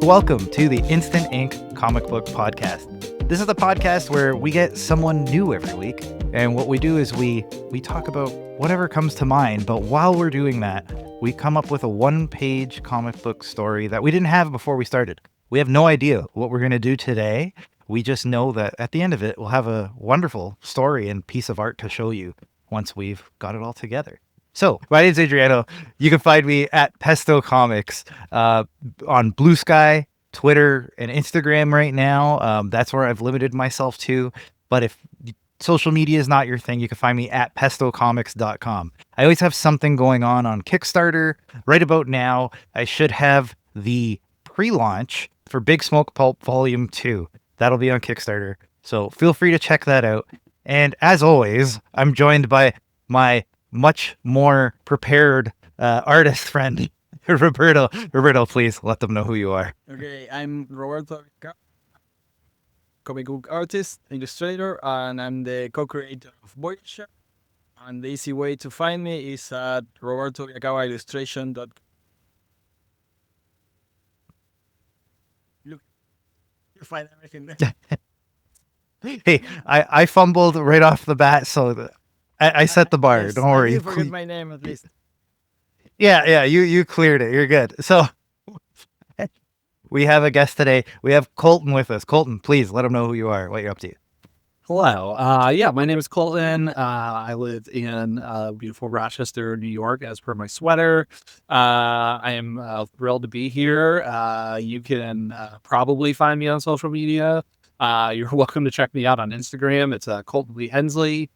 Welcome to the Instant Ink Comic Book Podcast. This is the podcast where we get someone new every week, and what we do is we talk about whatever comes to mind, but while we're doing that, we come up with a one-page comic book story that we didn't have before we started. We have no idea what we're going to do today. We just know that at the end of it, we'll have a wonderful story and piece of art to show you once we've got it all together. So, my name's Adriano. You can find me at Pesto Comics on Blue Sky, Twitter, and Instagram right now. That's where I've limited myself to. But if social media is not your thing, you can find me at pestocomics.com. I always have something going on Kickstarter. Right about now, I should have the pre-launch for Big Smoke Pulp Volume 2. That'll be on Kickstarter. So feel free to check that out. And as always, I'm joined by my much more prepared artist friend, Roberto. Roberto, please let them know who you are. Okay, I'm Roberto, comic book artist, illustrator, and I'm the co-creator of Voyager. And the easy way to find me is at robertoviacavaillustration.com. Look, you find everything there. Hey, I fumbled right off the bat, so I set the bar. Yes, Don't worry. I did forget my name at least. Yeah, you cleared it. You're good. So we have a guest today. We have Colton with us. Colton, please let him know who you are, what you're up to. Hello. My name is Colton. I live in beautiful Rochester, New York, as per my sweater. I am thrilled to be here. You can probably find me on social media. You're welcome to check me out on Instagram. It's Colton Hensley.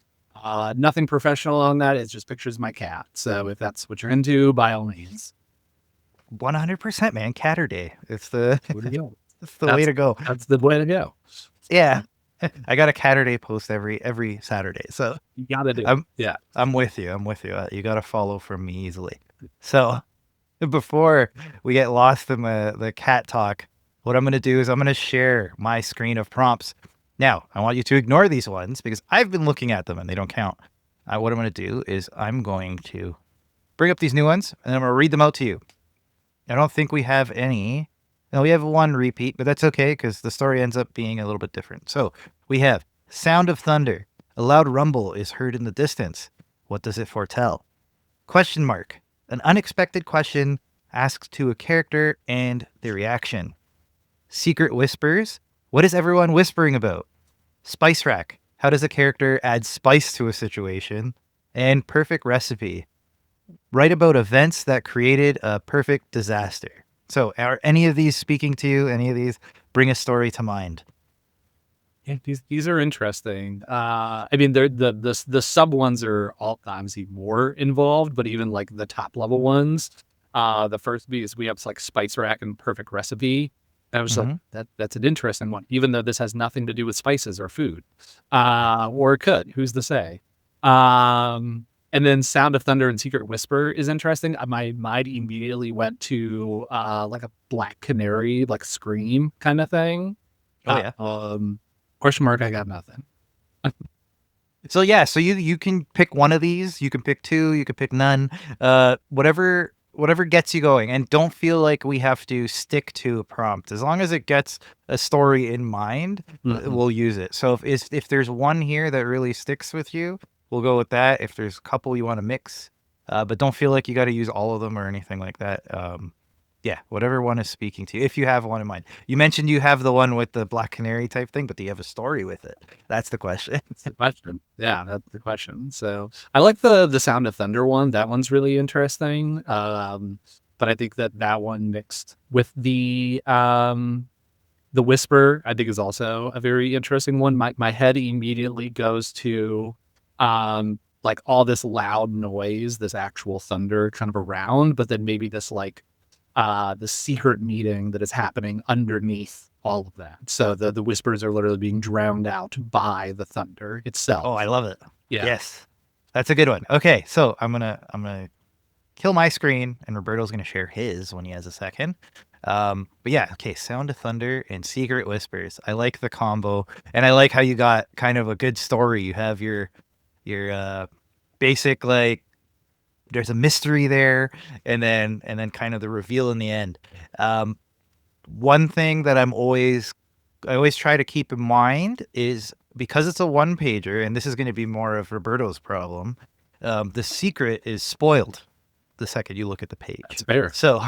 Nothing professional on that. It's just pictures of my cat. So if that's what you're into, by all means. 100%, man. Catter Day. It's the That's way to go. That's the way to go. Yeah. I got a Catter Day post every Saturday. So You gotta do it. I'm with you. You got to follow from me easily. So before we get lost in the cat talk, what I'm going to do is I'm going to share my screen of prompts. Now, I want you to ignore these ones because I've been looking at them and they don't count. What I'm going to do is I'm going to bring up these new ones and I'm going to read them out to you. I don't think we have any. No, we have one repeat, but that's okay because the story ends up being a little bit different. So we have Sound of Thunder. A loud rumble is heard in the distance. What does it foretell? Question mark. An unexpected question asked to a character and the reaction. Secret whispers. What is everyone whispering about? Spice rack. How does a character add spice to a situation? And perfect recipe. Write about events that created a perfect disaster. So are any of these speaking to you? Any of these bring a story to mind? Yeah, these are interesting. I mean, they're the sub ones are all times even more involved, but even like the top level ones, the first is we have like spice rack and perfect recipe. I was like, that's an interesting one, even though this has nothing to do with spices or food, or it could. Who's to say? And then Sound of Thunder and Secret Whisper is interesting. My mind immediately went to like a Black Canary, like Scream kind of thing. Oh yeah. Question mark. I got nothing. So you can pick one of these. You can pick two. You can pick none. Whatever gets you going, and don't feel like we have to stick to a prompt. As long as it gets a story in mind, we'll use it. So if there's one here that really sticks with you, we'll go with that. If there's a couple you want to mix, but don't feel like you got to use all of them or anything like that. Whatever one is speaking to you, if you have one in mind. You mentioned you have the one with the Black Canary type thing, but do you have a story with it? That's the question. That's the question. Yeah, that's the question. So I like the Sound of Thunder one. That one's really interesting. But I think that one mixed with the Whisper, I think is also a very interesting one. My head immediately goes to like all this loud noise, this actual thunder kind of around, but then maybe this like the secret meeting that is happening underneath all of that. So the whispers are literally being drowned out by the thunder itself. Oh, I love it. Yeah. Yes. That's a good one. Okay, so I'm gonna kill my screen and Roberto's gonna share his when he has a second. But yeah, okay, Sound of Thunder and Secret Whispers. I like the combo, and I like how you got kind of a good story. You have your basic, like, there's a mystery there, and then kind of the reveal in the end. one thing that I always try to keep in mind is, because it's a one pager, and this is going to be more of Roberto's problem, the secret is spoiled the second you look at the page. That's fair. So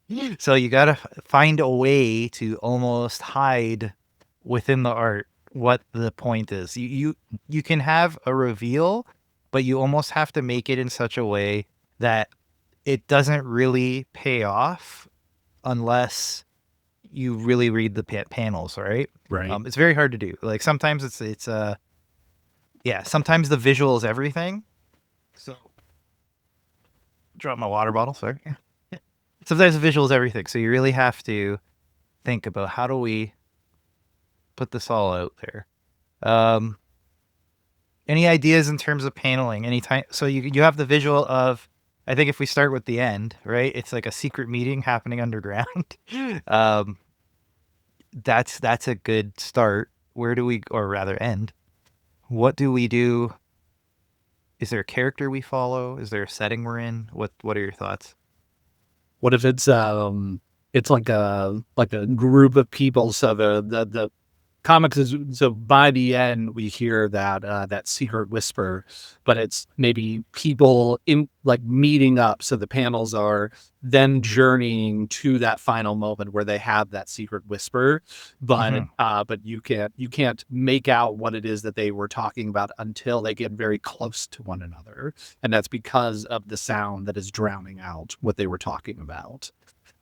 you got to find a way to almost hide within the art what the point is. You can have a reveal, but you almost have to make it in such a way that it doesn't really pay off unless you really read the panels, right? Right. It's very hard to do. Like sometimes sometimes the visual is everything. So, drop my water bottle, sorry. Sometimes the visual is everything. So you really have to think about, how do we put this all out there? Any ideas in terms of paneling? Anytime, so you have the visual of, I think if we start with the end, right? It's like a secret meeting happening underground. That's a good start. Where do we, or rather end? What do we do? Is there a character we follow? Is there a setting we're in? What are your thoughts? What if it's like a group of people? So the comics is, so by the end we hear that secret whisper, but it's maybe people in like meeting up. So the panels are then journeying to that final moment where they have that secret whisper, but you can't make out what it is that they were talking about until they get very close to one another, and that's because of the sound that is drowning out what they were talking about.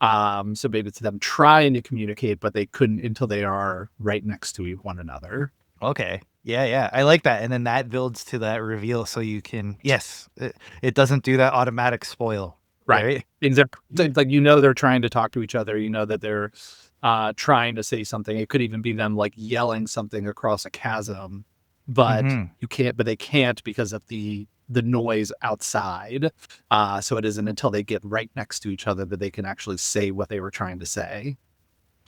So maybe it's them trying to communicate, but they couldn't until they are right next to one another. Okay. Yeah. I like that. And then that builds to that reveal, so you can, it doesn't do that automatic spoil. Right. Exactly. Like, they're trying to talk to each other. That they're trying to say something. It could even be them like yelling something across a chasm, but they can't because of the noise outside. So it isn't until they get right next to each other that they can actually say what they were trying to say.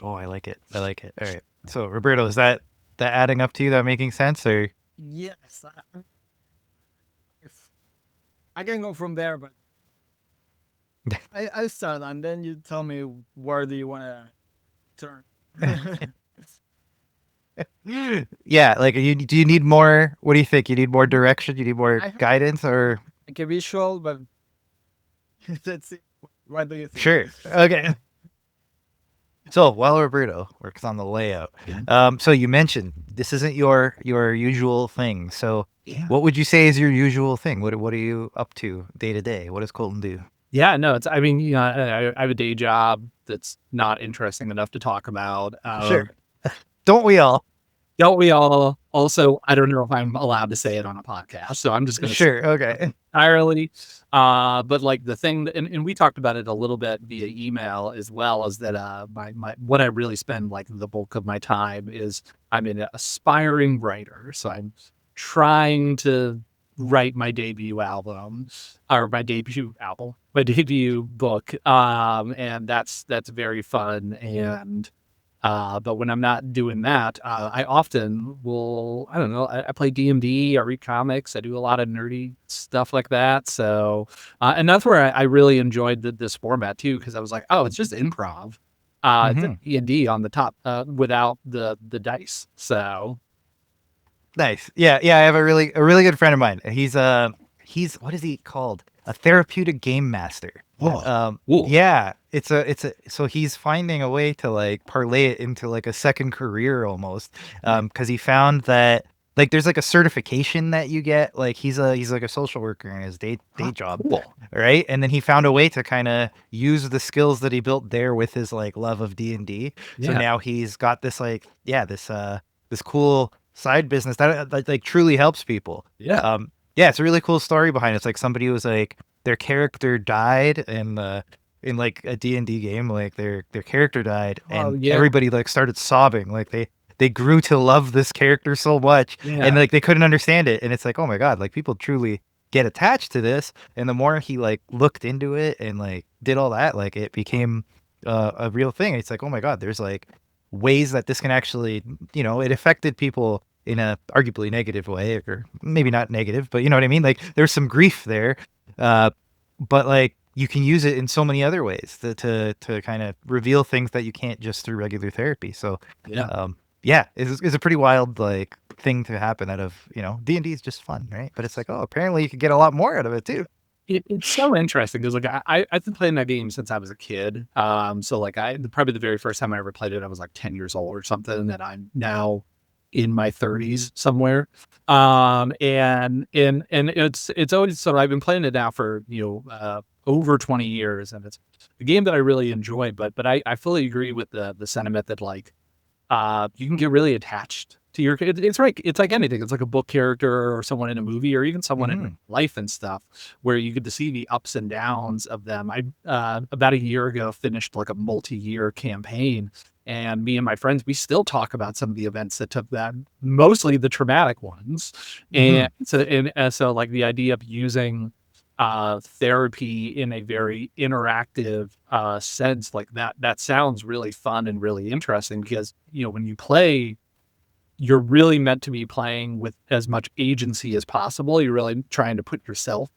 Oh, I like it. All right. So Roberto, is that adding up to you? That making sense? Or Yes. If I can go from there, but I'll start and then you tell me where do you want to turn. yeah, like do you need more? What do you think? You need more direction? You need more guidance, or like a visual? But let's see. What do you think? Sure. Okay. So while Roberto works on the layout, so you mentioned this isn't your usual thing. So what would you say is your usual thing? What are you up to day to day? What does Colton do? Yeah, no, I have a day job that's not interesting enough to talk about. Sure. Don't we all? Don't we all? Also, I don't know if I'm allowed to say it on a podcast, so I'm just going to Sure. Okay. Entirely. But like the thing, and we talked about it a little bit via email as well, is that my what I really spend like the bulk of my time is I'm an aspiring writer, so I'm trying to write my debut book, and that's very fun. And but when I'm not doing that, I often will, I don't know, I play D&D, I read comics, I do a lot of nerdy stuff like that. So and that's where I really enjoyed this format too, because I was like, oh, it's just improv. It's a D&D on the top without the dice. So nice. Yeah. I have a really good friend of mine. He's what is he called? A therapeutic game master. Yeah, so he's finding a way to like parlay it into like a second career almost, because he found that like there's like a certification that you get. Like he's like a social worker in his day job, right? And then he found a way to kind of use the skills that he built there with his like love of D&D. So now he's got this like this cool side business that like truly helps people. It's a really cool story behind it. It's like somebody was like, their character died in like a D&D game, like their character died, and everybody like started sobbing. Like they grew to love this character so much, and like they couldn't understand it. And it's like, oh my God, like people truly get attached to this. And the more he like looked into it and like did all that, like it became a real thing. It's like, oh my God, there's like ways that this can actually, it affected people in a arguably negative way, or maybe not negative, but you know what I mean? Like there's some grief there. But like, you can use it in so many other ways to kind of reveal things that you can't just through regular therapy. So yeah, it's a pretty wild like thing to happen out of, D&D is just fun, right? But it's like, oh, apparently you could get a lot more out of it too. It's so interesting because like I've been playing that game since I was a kid. So like probably the very first time I ever played it, I was like 10 years old or something, and I'm now in my 30s somewhere. And it's always, so I've been playing it now for over 20 years, and it's a game that I really enjoy. But I fully agree with the sentiment that like you can get really attached to your, it's like anything. It's like a book character or someone in a movie or even someone in life and stuff, where you get to see the ups and downs of them. I about a year ago finished like a multi-year campaign, and me and my friends, we still talk about some of the events that took that, mostly the traumatic ones. And so like the idea of using therapy in a very interactive sense like that sounds really fun and really interesting, because when you play, you're really meant to be playing with as much agency as possible. You're really trying to put yourself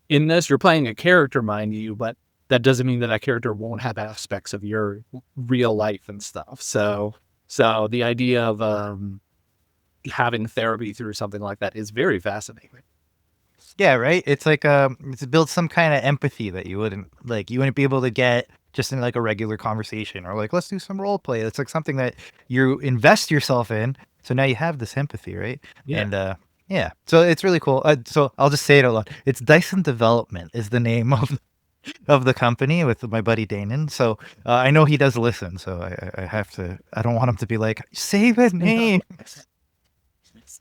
in this. You're playing a character, mind you, but that doesn't mean that character won't have aspects of your real life and stuff. So the idea of having therapy through something like that is very fascinating. Yeah, right. It's like to build some kind of empathy that you wouldn't be able to get just in like a regular conversation, or like let's do some role play. It's like something that you invest yourself in. So now you have this empathy, right? Yeah. And yeah, so it's really cool. So I'll just say it a lot. It's Dyson Development is the name of the company with my buddy Danon. So I know he does listen. So I have to. I don't want him to be like, say the name.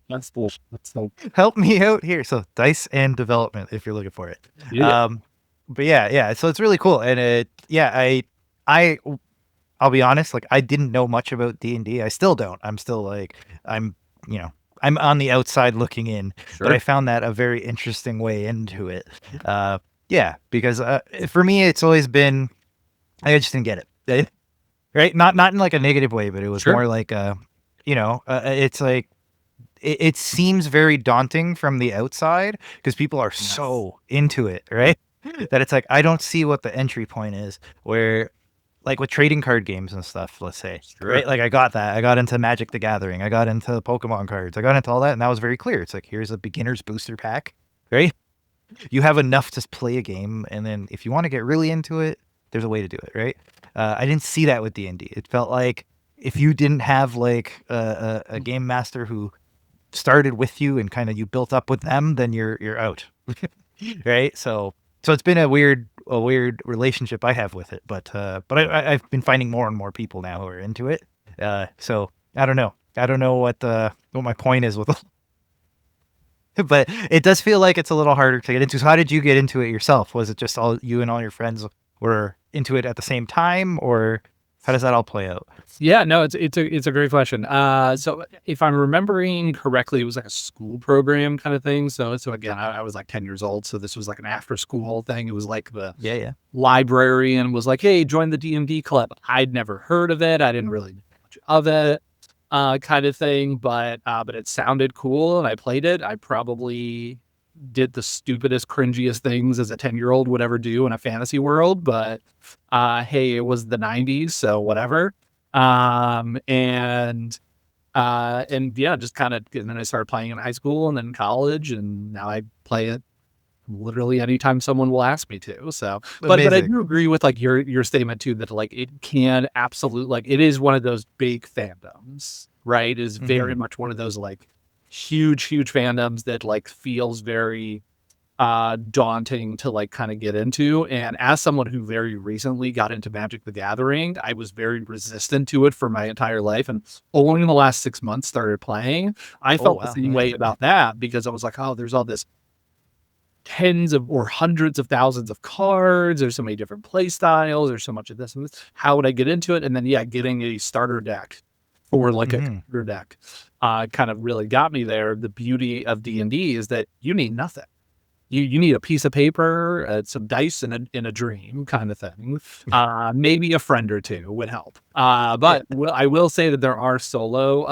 That's bullshit. Help me out here. So Dice and Development, if you're looking for it. Yeah. But yeah. So it's really cool, and I'll be honest. Like I didn't know much about D&D. I still don't. I'm still like I'm on the outside looking in. Sure. But I found that a very interesting way into it. Yeah, because for me it's always been I just didn't get it. Right? Not in like a negative way, but it was more like it's like. It seems very daunting from the outside because people are so into it, right? That it's like, I don't see what the entry point is, where like with trading card games and stuff, let's say, right? Like I got into Magic the Gathering. I got into Pokemon cards. I got into all that. And that was very clear. It's like, here's a beginner's booster pack, right? You have enough to play a game. And then if you want to get really into it, there's a way to do it, right? I didn't see that with D&D. It felt like if you didn't have like a game master who started with you and kind of you built up with them, then you're out. Right? So it's been a weird relationship I have with it, but I've been finding more and more people now who are into it. So I don't know what my point is with it, but it does feel like it's a little harder to get into. So how did you get into it yourself? Was it just all you and all your friends were into it at the same time, or how does that all play out? Yeah, no, it's a great question. So if I'm remembering correctly, it was like a school program kind of thing. So again, I was like 10 years old. So this was like an after school thing. It was like the librarian was like, hey, join the D&D club. I'd never heard of it. I didn't really know much of it, kind of thing. But it sounded cool and I played it. I probably did the stupidest, cringiest things as a 10-year-old would ever do in a fantasy world. But hey, it was the 90s, so whatever. And yeah, just kind of, and then I started playing in high school and then college, and now I play it literally anytime someone will ask me to. So, but I do agree with like your statement too, that like it can absolutely, like it is one of those big fandoms, right? It is very much one of those like huge fandoms that like feels very daunting to like kind of get into. And as someone who very recently got into Magic the Gathering, I was very resistant to it for my entire life, and only in the last 6 months started playing. I felt the same way about that, because I was like, oh, there's all this tens of or hundreds of thousands of cards, there's so many different play styles, there's so much of this and this. How would I get into it? And then getting a starter deck or like a computer deck kind of really got me there. The beauty of D&D is that you need nothing. You need a piece of paper, some dice, and a dream kind of thing. Maybe a friend or two would help. But I will say that there are solo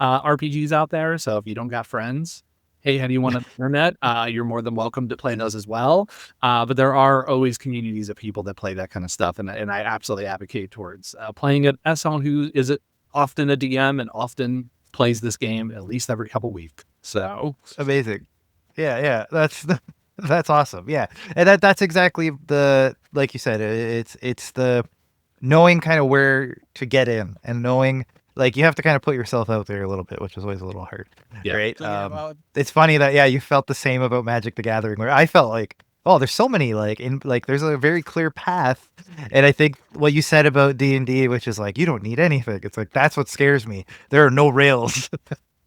RPGs out there. So if you don't got friends, hey, how do you want to learn that? You're more than welcome to play those as well. But there are always communities of people that play that kind of stuff. And I absolutely advocate towards playing it as someone who is often a DM and often plays this game at least every couple weeks. So Amazing. Yeah, that's awesome. Yeah, and that's exactly the, like you said, it's the knowing kind of where to get in, and knowing, like, you have to kind of put yourself out there a little bit, which is always a little hard, Yeah. right? Talking about It's funny that, yeah, you felt the same about Magic the Gathering, where I felt like, oh, there's so many, like there's a very clear path. And I think what you said about D&D, which is like, you don't need anything. It's like, that's what scares me. There are no rails.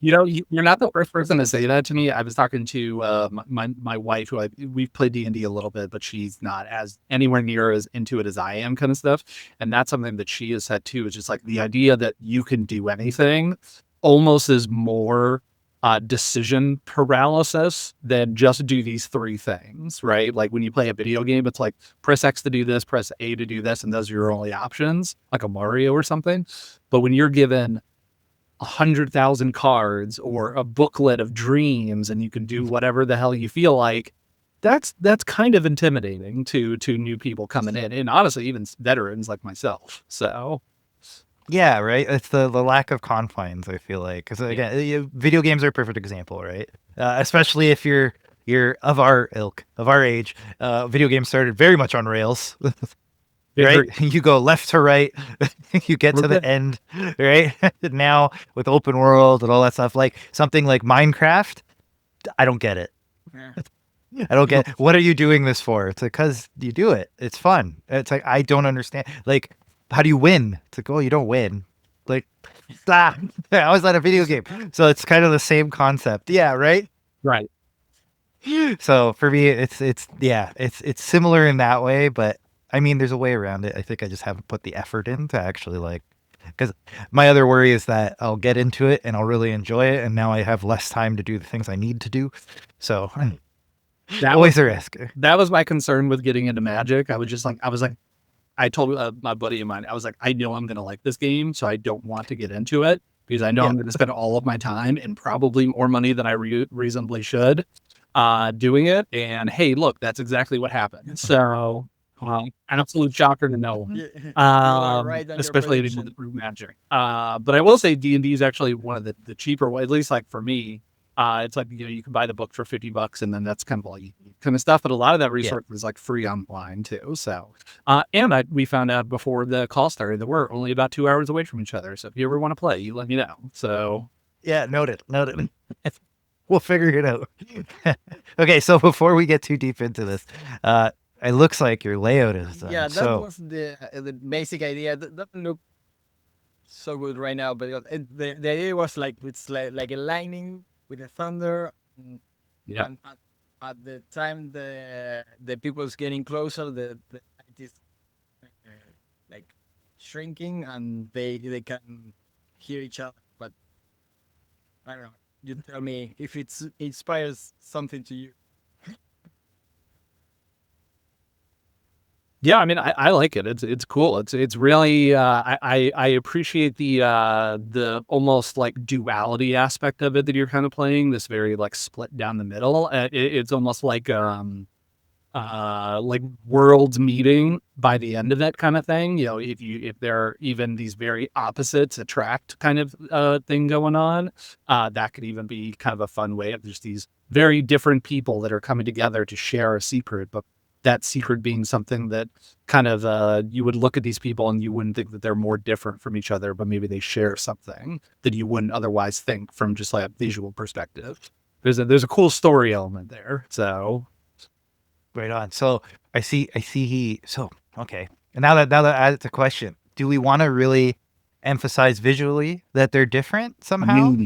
You're not the first person to say that to me. I was talking to my wife, who we've played D&D a little bit, but she's not as anywhere near as into it as I am, kind of stuff. And that's something that she has said too, is just like the idea that you can do anything almost is more decision paralysis than just do these three things, right? Like when you play a video game, it's like press X to do this, press A to do this, and those are your only options, like a Mario or something. But when you're given 100,000 cards or a booklet of dreams and you can do whatever the hell you feel like, that's kind of intimidating to new people coming in, and honestly even veterans like myself. So Yeah, right. It's the lack of confines, I feel like, because again, video games are a perfect example, right? Especially if you're of our ilk, of our age. Video games started very much on rails. Right? You go left to right, you get to the end, right? Now with open world and all that stuff, like something like Minecraft, I don't get it. yeah. I don't get, what are you doing this for? It's like, because you do it. It's fun. It's like, I don't understand. Like, how do you win? It's like, oh, you don't win. Like, how is that a video game? So it's kind of the same concept. Yeah, right? right. So for me, it's similar in that way, but I mean, there's a way around it. I think I just haven't put the effort in to actually, like, because my other worry is that I'll get into it and I'll really enjoy it, and now I have less time to do the things I need to do. So always a risk. That was my concern with getting into Magic. I was like, I told my buddy of mine, I was like, I know I'm going to like this game, so I don't want to get into it because I know I'm going to spend all of my time and probably more money than I reasonably should doing it. And hey, look, that's exactly what happened. So an absolute shocker to no one, You are right on your especially prediction. through Magic. But I will say D&D is actually one of the cheaper ones, at least like for me. It's like, you can buy the book for $50 and then that's kind of all you need kind of stuff. But a lot of that resource is like free online too. So, and we found out before the call started that we're only about 2 hours away from each other. So if you ever want to play, you let me know. So Yeah, noted. We'll figure it out. Okay, so before we get too deep into this, it looks like your layout is done. Yeah, that so was the basic idea. That doesn't look so good right now, but the idea was like it's like a lightning with a thunder. yeah, And at the time the people's getting closer, the light is like shrinking, and they can hear each other. But I don't know. You tell me if it inspires something to you. yeah. I mean, I like it. It's cool. It's really I appreciate the almost like duality aspect of it that you're kind of playing. This very like split down the middle. It's almost like worlds meeting by the end of that kind of thing. If there are even these very opposites attract kind of thing going on, that could even be kind of a fun way of just these very different people that are coming together to share a secret, but that secret being something that kind of you would look at these people and you wouldn't think that they're more different from each other, but maybe they share something that you wouldn't otherwise think from just like a visual perspective. There's a cool story element there. So right on. So I see so okay. And now that it's a question, do we want to really emphasize visually that they're different somehow?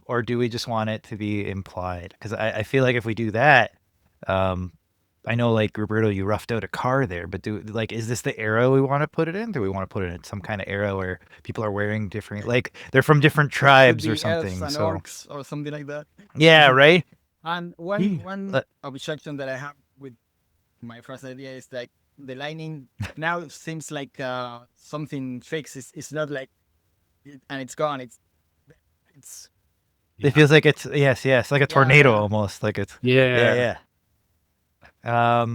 Or do we just want it to be implied? Because I feel like if we do that, I know, like, Roberto, you roughed out a car there, but is this the era we want to put it in? Do we want to put it in some kind of era where people are wearing different, like, they're from different tribes or Could be elves something? and So orcs or something like that. yeah, right. And one objection that I have with my first idea is like the lightning now seems like something fixed. It's not like and it's gone. It's It feels like it's yes, like a tornado yeah. almost. Like it's Yeah. I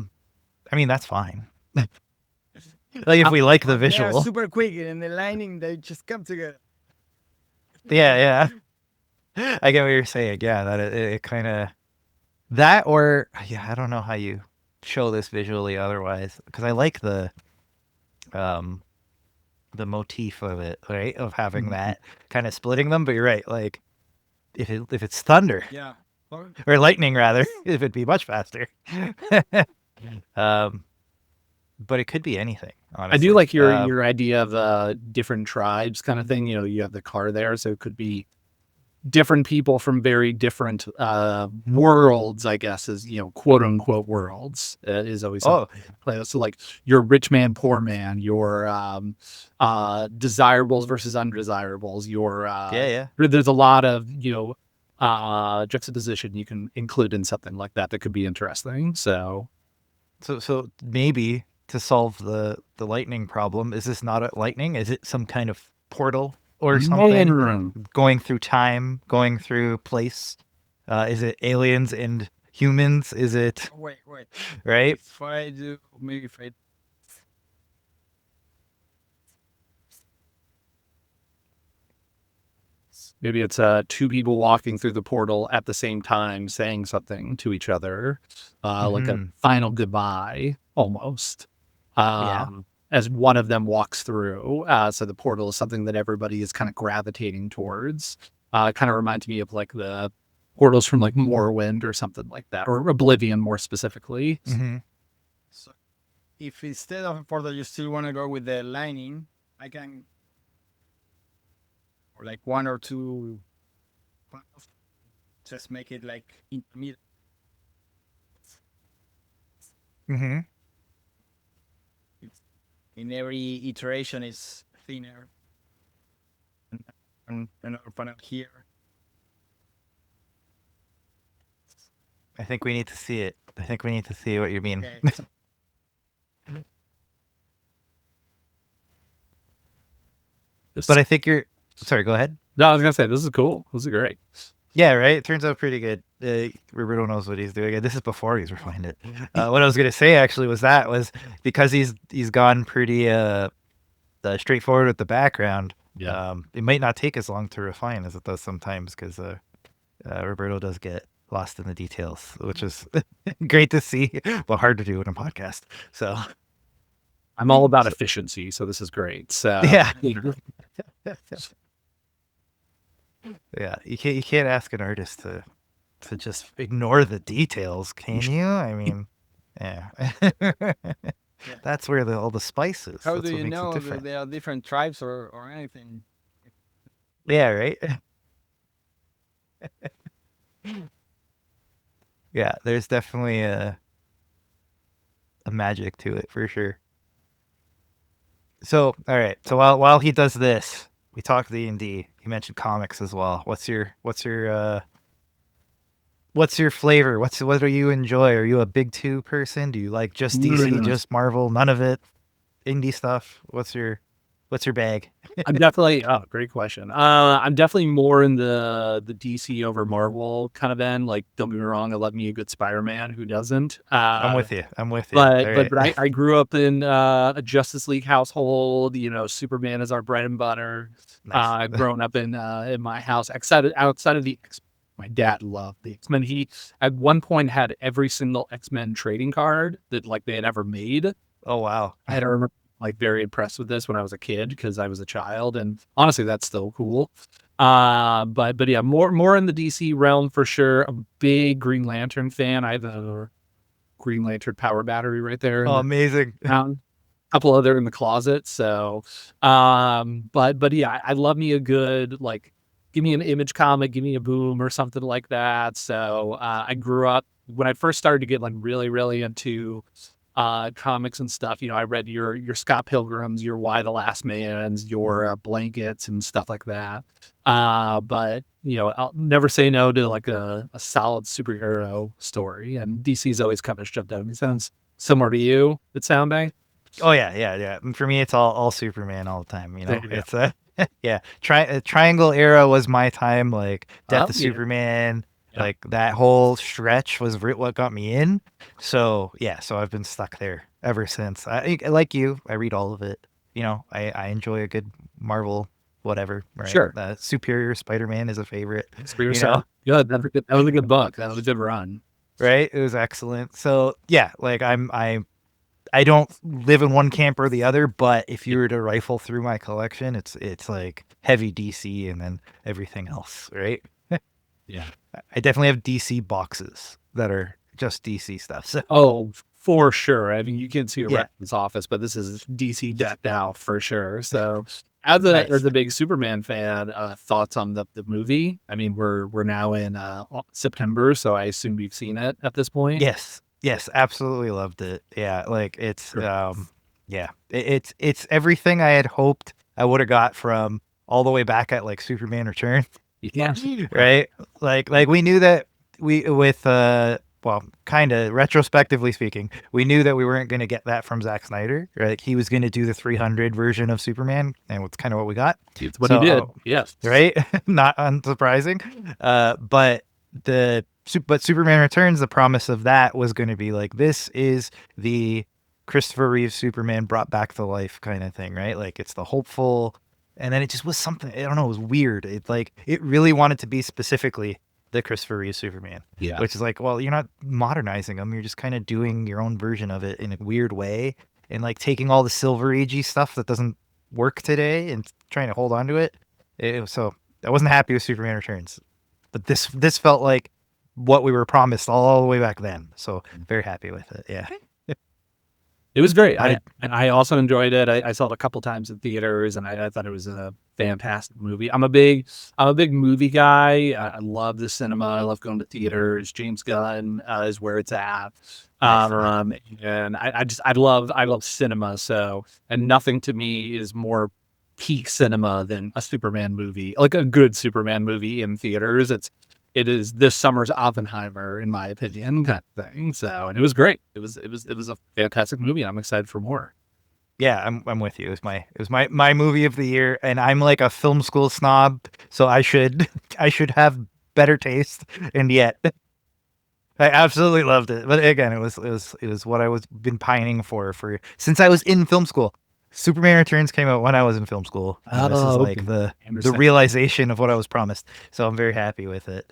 mean that's fine. Like if we like the They are visual. super quick and the lining, they just come together. Yeah. I get what you're saying. Yeah, that it kind of that or yeah, I don't know how you show this visually otherwise because I like um the motif of it, right? Of having that kind of splitting them, but you're right. Like if it's thunder Yeah. or lightning rather, if it'd be much faster. um, but it could be anything. I do Honestly, like your idea of different tribes kind of thing. You know, you have the car there, so it could be different people from very different worlds, I guess, is, you know, quote unquote worlds is always something Oh, to play with. So like your rich man, poor man, your desirables versus undesirables, your yeah. there's a lot of, you know, juxtaposition you can include in something like that could be interesting. So So maybe to solve the lightning problem, is this not a lightning? Is it some kind of portal or something? Going through time, going through place. Is it aliens and humans? Is it Wait. right? If I do, maybe if I maybe it's two people walking through the portal at the same time saying something to each other, like a Mhm. final goodbye almost. Yeah. As one of them walks through. So the portal is something that everybody is kind of gravitating towards. It kind of reminds me of like the portals from like Morrowind or something like that, or Oblivion more specifically. Mm-hmm. so if instead of a portal you still want to go with the lining, I can or like one or two panels, just make it like intermediate. Mm-hmm. It's, in every iteration is thinner. And another panel here. I think we need to see it. I think we need to see what you mean. Okay. But I think you're sorry. Go ahead. No, I was gonna say this is cool. This is great. Yeah, right. It turns out pretty good. Roberto knows what he's doing. This is before he's refined it. What I was gonna say actually was because he's gone pretty straightforward with the background. Yeah. It might not take as long to refine as it does sometimes because Roberto does get lost in the details, which is great to see, but hard to do in a podcast. So I'm all about efficiency, so this is great. So yeah, yeah. You can't ask an artist to just ignore the details, can you? I mean, yeah. That's where all the spice is. How That's do what you makes it know that different. there are different tribes or anything? Yeah, right. Yeah, there's definitely a magic to it for sure. So, all right. So while he does this, we talk D&D. You mentioned comics as well. What's your flavor? What do you enjoy? Are you a big two person? Do you like just DC, just Marvel, none of it? Indie stuff? What's your bag? I'm definitely great question. I'm definitely more in the DC over Marvel kind of end. Like, don't get me wrong, I love me a good Spider-Man. Who doesn't? I'm with you. All But right. I grew up in a Justice League household. You know, Superman is our bread and butter. Nice. I've grown up in my house outside of the my dad loved the X-Men. He at one point had every single X-Men trading card that like they had ever made. Oh wow. I remember like very impressed with this when I was a kid because I was a child, and honestly, that's still cool. But yeah, more in the DC realm for sure. A big Green Lantern fan. I have a Green Lantern power battery right there. Oh, amazing. A couple other in the closet. So, but yeah, I love me a good like. Give me an Image comic, give me a Boom or something like that. So I grew up when I first started to get like really into comics and stuff. You know, I read your Scott Pilgrims, your Why the Last Man's, your Blankets and stuff like that. But you know, I'll never say no to like a solid superhero story. And DC's always kind of shoved out. It sounds similar to you. It sound bang. Oh yeah. And for me, it's all Superman all the time. You know, Yeah. it's Yeah, Triangle era was my time. Like Death of Yeah. Superman, Yeah. like that whole stretch was what got me in. So yeah, so I've been stuck there ever since. Like you, I read all of it. I enjoy a good Marvel, whatever. Right? Sure. Superior Spider-Man is a favorite. Spear Cell. Yeah, that was a good book. That was a good run. Right? It was excellent. So yeah, like I don't live in one camp or the other, but if you were to rifle through my collection, it's like heavy DC and then everything else, right? Yeah. I definitely have DC boxes that are just DC stuff. So Oh, for sure. I mean, you can see a Yeah. reference office, but this is DC decked out for sure. So, as a Nice. as a big Superman fan, thoughts on the movie? I mean, we're now in September, so I assume you've seen it at this point. Yes, absolutely loved it. Yeah, like it's Sure. yeah, it's everything I had hoped I would have got from all the way back at like Superman Returns. Yeah. Right? Like we knew that we with well, kind of retrospectively speaking, we knew that we weren't going to get that from Zack Snyder. Right? He was going to do the 300 version of Superman, and it's kind of what we got. It's what he did. Yes. Right? Not unsurprising. But Superman Returns, the promise of that was going to be like, this is the Christopher Reeve Superman brought back to life kind of thing, right? Like it's the hopeful, and then it just was something, I don't know, it was weird. It really wanted to be specifically the Christopher Reeve Superman, Yeah. which is like, well, you're not modernizing him. You're just kind of doing your own version of it in a weird way, and like taking all the Silver Agey stuff that doesn't work today and trying to hold on to it. So I wasn't happy with Superman Returns, but this felt like what we were promised all the way back then. So very happy with it. Yeah. It was great. I also enjoyed it. I saw it a couple times in theaters, and I thought it was a fantastic movie. I'm a big movie guy. I love the cinema. I love going to theaters. James Gunn is where it's at. And I love cinema. So, and nothing to me is more peak cinema than a Superman movie, like a good Superman movie in theaters. It is this summer's Oppenheimer, in my opinion, kind of thing. So, and it was great. It was a fantastic movie, and I'm excited for more. Yeah, I'm with you. It was my movie of the year, and I'm like a film school snob, so I should have better taste, and yet I absolutely loved it. But again, it was what I was been pining for since I was in film school. Superman Returns came out when I was in film school. And this is like the realization of what I was promised. So I'm very happy with it.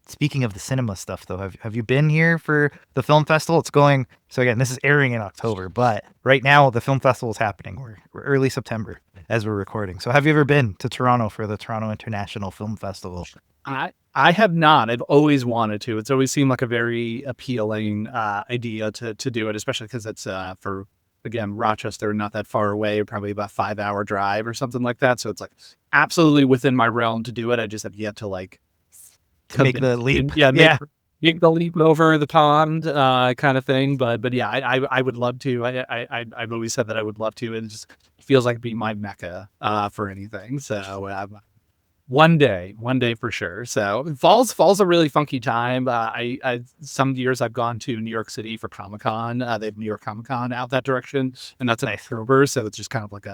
Speaking of the cinema stuff, though, have you been here for the film festival? It's going. So again, this is airing in October, but right now the film festival is happening. We're early September as we're recording. So have you ever been to Toronto for the Toronto International Film Festival? I have not. I've always wanted to. It's always seemed like a very appealing idea to do it, especially because it's for, again, Rochester, not that far away, probably about 5-hour drive or something like that. So it's like absolutely within my realm to do it. I just have yet to like make the leap. Make the leap over the pond, kind of thing. But yeah, I would love to. I've always said that I would love to. It just feels like it'd be my mecca for anything. So one day for sure. So fall's a really funky time. I some years I've gone to New York City for Comic-Con. They have New York Comic-Con out that direction, and that's in October. So it's just kind of like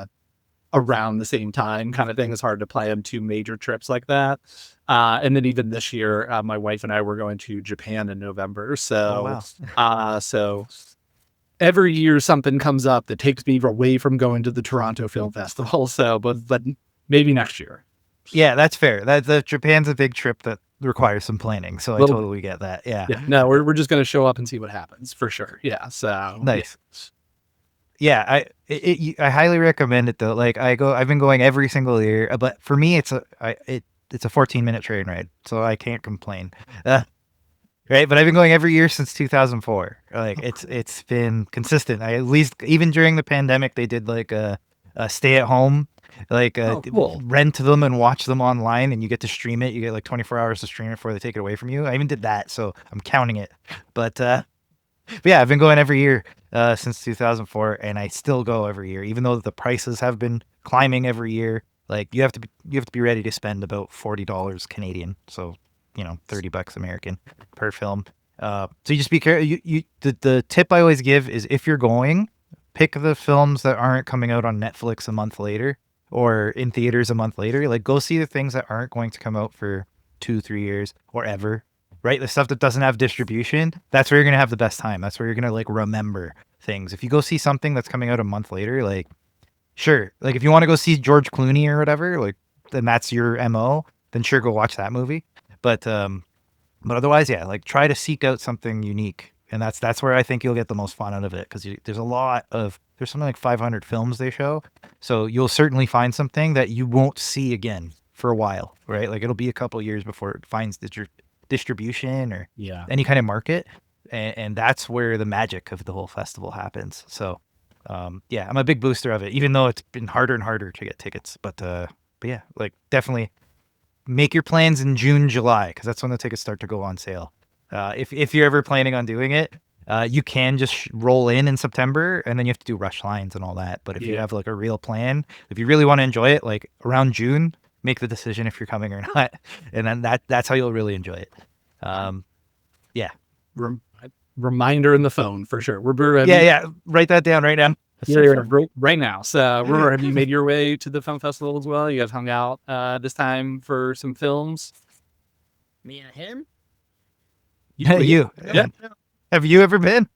around the same time kind of thing. It's hard to plan 2 major trips like that. And then even this year, my wife and I were going to Japan in November. So, so every year something comes up that takes me away from going to the Toronto Film Festival. So, but maybe next year. Yeah, that's fair. The Japan's a big trip that requires some planning, so I totally get that. Yeah. No, we're just gonna show up and see what happens for sure. Yeah. So nice. Yeah, I highly recommend it though. Like I've been going every single year, but for me it's a 14-minute train ride, so I can't complain. Right, but I've been going every year since 2004. Like it's been consistent. I at least even during the pandemic they did like a stay at home. Like cool. Rent them and watch them online, and you get to stream it. You get like 24 hours to stream it before they take it away from you. I even did that, so I'm counting it. But yeah, I've been going every year since 2004, and I still go every year, even though the prices have been climbing every year. Like you have to be ready to spend about $40 Canadian, so $30 American per film. So you just be careful. The tip I always give is if you're going, pick the films that aren't coming out on Netflix a month later, or in theaters a month later. Like, go see the things that aren't going to come out for 2-3 years or ever, right? The stuff that doesn't have distribution, that's where you're gonna have the best time. That's where you're gonna like remember things. If you go see something that's coming out a month later, like, sure, like if you want to go see George Clooney or whatever, like, then that's your MO, then sure, go watch that movie. But otherwise, yeah, like, try to seek out something unique, and that's where I think you'll get the most fun out of it, because there's something like 500 films they show, so you'll certainly find something that you won't see again for a while, right? Like, it'll be a couple years before it finds distribution or Yeah. any kind of market, and that's where the magic of the whole festival happens. So, yeah, I'm a big booster of it, even though it's been harder and harder to get tickets. But yeah, like, definitely make your plans in June, July, because that's when the tickets start to go on sale. If you're ever planning on doing it, you can just roll in September, and then you have to do rush lines and all that. But if you have like a real plan, if you really want to enjoy it, like around June, make the decision if you're coming or not, and then that's how you'll really enjoy it. Yeah. Reminder in the phone for sure. Yeah. Write that down right now. Right now. So, Robert, have you made your way to the film festival as well? You guys hung out this time for some films? Me and him? You. Yeah. Have you ever been?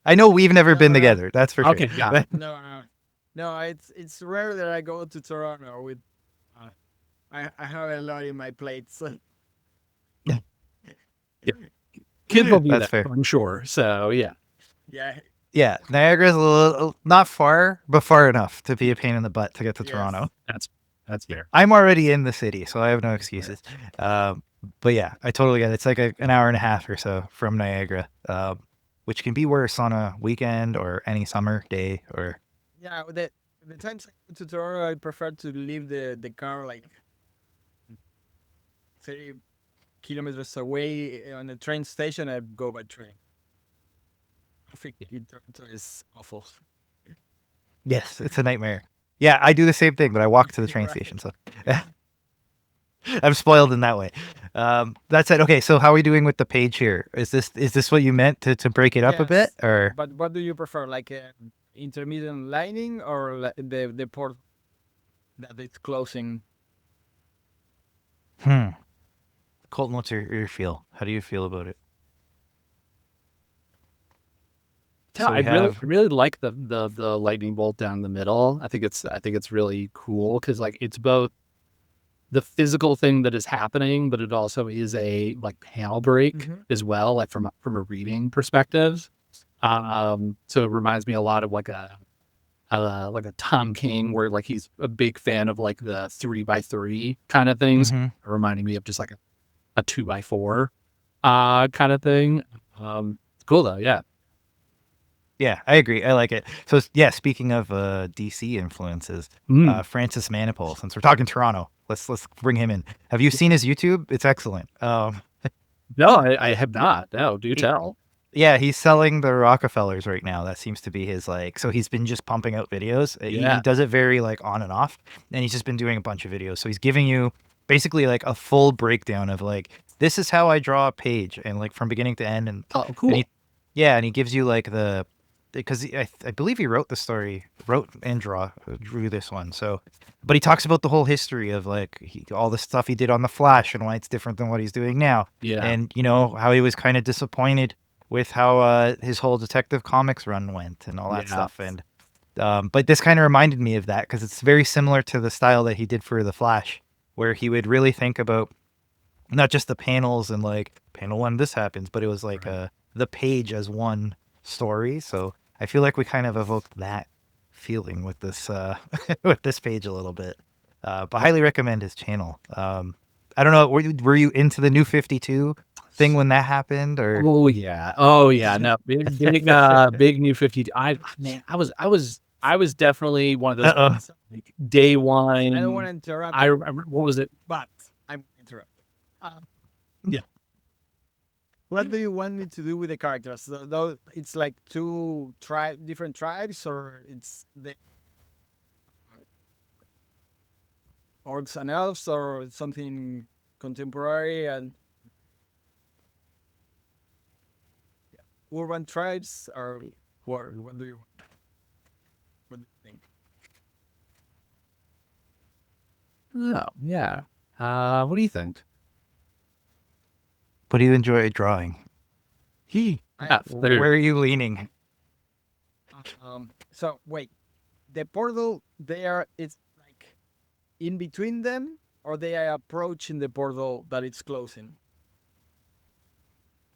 I know we've never been together. That's for sure. Okay. Yeah. No. It's rare that I go to Toronto with. I have a lot in my plate. So. Kids will be That's there, fair. I'm sure. So yeah. Yeah, Niagara's a little not far, but far enough to be a pain in the butt to get to Toronto. That's fair. I'm already in the city, so I have no excuses. But yeah, I totally get it. It's like an hour and a half or so from Niagara, which can be worse on a weekend or any summer day. Or yeah, the times I go to Toronto, I prefer to leave the car like 30 kilometers away on the train station. I go by train. Traffic in Toronto is awful. yes, it's a nightmare. Yeah, I do the same thing, but I walk to the train Right. station, so I'm spoiled in that way. That's it. Okay, so how are we doing with the page here? Is this what you meant to break it up a bit, Yes, or? But what do you prefer, like intermittent lighting or the port that it's closing? Colton, what's your feel? How do you feel about it? So I really like the lightning bolt down the middle. I think it's really cool because like it's both the physical thing that is happening, but it also is a like panel break as well, like from a reading perspective. So it reminds me a lot of like a Tom King, where like he's a big fan of like the 3x3 kind of things, reminding me of just like a 2x4 kind of thing. It's cool though, yeah. Yeah, I agree. I like it. So yeah, speaking of DC influences, Francis Manipul. Since we're talking Toronto, let's bring him in. Have you seen his YouTube? It's excellent. No, I have not. No, do tell. Yeah, he's selling the Rockefellers right now. That seems to be his like. So he's been just pumping out videos. He does it very like on and off, and he's just been doing a bunch of videos. So he's giving you basically like a full breakdown of like, this is how I draw a page, and like from beginning to end. And cool. And he gives you like because I believe he wrote and drew this one. So, but he talks about the whole history of like all the stuff he did on the Flash and why it's different than what he's doing now. Yeah, and how he was kind of disappointed with how his whole Detective Comics run went and all that stuff. And but this kind of reminded me of that because it's very similar to the style that he did for the Flash, where he would really think about not just the panels and like panel one this happens, but it was like the page as one story. So I feel like we kind of evoked that feeling with this with this page a little bit. But highly recommend his channel. I don't know, were you into the New 52 thing when that happened, or? Oh yeah, no, big New 52. I was definitely one of those like, day one. I don't want to interrupt. I remember, what was it? But I'm interrupted. Yeah. What do you want me to do with the characters? Though it's like two different tribes, or it's the orcs and elves, or something contemporary and urban tribes, or what do you think? Oh, yeah. What do you think? What do you enjoy drawing? Yeah, Where are you leaning? So wait, the portal there is like in between them, or they are approaching the portal that it's closing.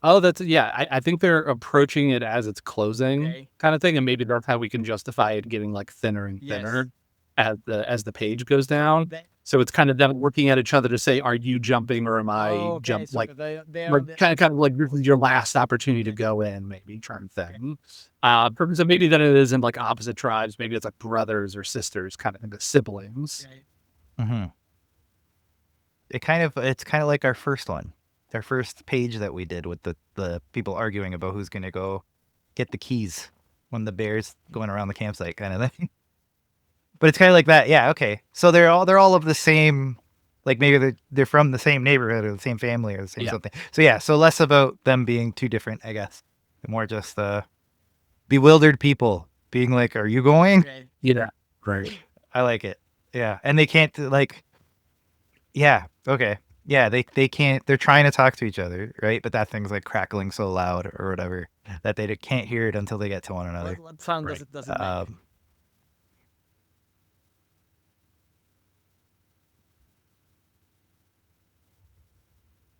Oh, I think they're approaching it as it's closing, Okay. kind of thing, and maybe that's how we can justify it getting like thinner and Yes. thinner as the page goes down. They, So it's kind of them working at each other to say, "Are you jumping or am I okay, so like?" they are Like kind of like this is your last opportunity to go in, maybe trying thing. So maybe then it isn't like opposite tribes. Maybe it's like brothers or sisters, kind of thing, siblings. okay. Mm-hmm. It's kind of like our first one, our first page that we did with the people arguing about who's going to go get the keys when the bear's going around the campsite, kind of thing. But it's kind of like that. Yeah. Okay. So they're all of the same. Like maybe they're from the same neighborhood or the same family or the same Yeah. something. So yeah. So less about them being too different, I guess. More just bewildered people being like, "Are you going?" Okay. Yeah. Right. I like it. Yeah. And they can't like. Yeah. Okay. Yeah. They can't. They're trying to talk to each other, right? But that thing's like crackling so loud or whatever that they can't hear it until they get to one another. What sound Right. does it make?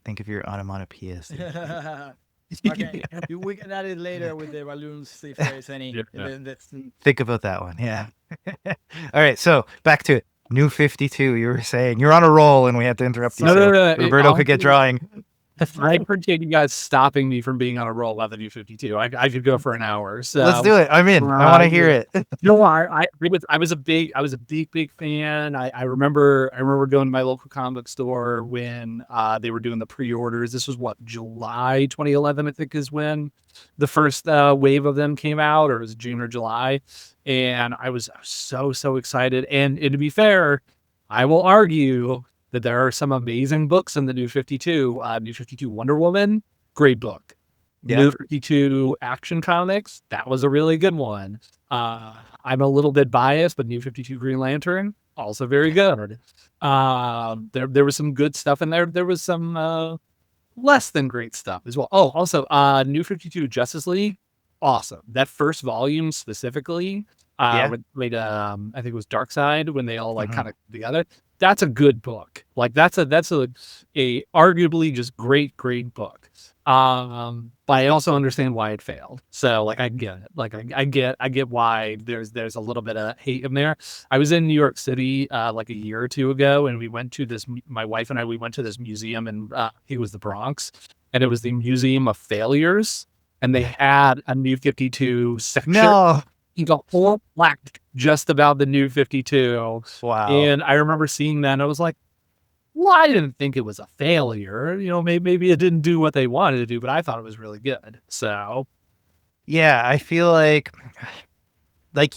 Think of your onomatopoeias. Okay, we can add it later with the balloons if there's any. Yeah. Think about that one. Yeah. All right. So back to it. New 52. You were saying you're on a roll, and we had to interrupt you. No, so no. Roberto could get drawing. I appreciate you guys stopping me from being on a roll at the new 52. I could go for an hour. So Let's do it. I'm in. I want to hear it. No, I was a big fan. I remember going to my local comic store when they were doing the pre-orders. This was what, July 2011, I think, is when the first wave of them came out, or it was June or July, and I was so excited. And to be fair, I will argue that there are some amazing books in the New 52. New 52 Wonder Woman, great book. Yeah. New 52 Action Comics, that was a really good one. I'm a little bit biased, but New 52 Green Lantern, also very good. There was some good stuff in there. There was some less than great stuff as well. Oh, also, New 52 Justice League, awesome. That first volume specifically, Yeah. with I think it was Darkseid, when they all like kind of together. That's a good book. Like that's a arguably just great book. But I also understand why it failed. So like I get it. Like I get why there's a little bit of hate in there. I was in New York City like a year or two ago, and we went to my wife and I, we went to this museum, and it was the Bronx, and it was the Museum of Failures, and they had a New 52 section. No. You got whole black just about the New 52. Wow. And I remember seeing that, and I was like, well, I didn't think it was a failure. You know, maybe it didn't do what they wanted to do, but I thought it was really good. So, yeah, I feel like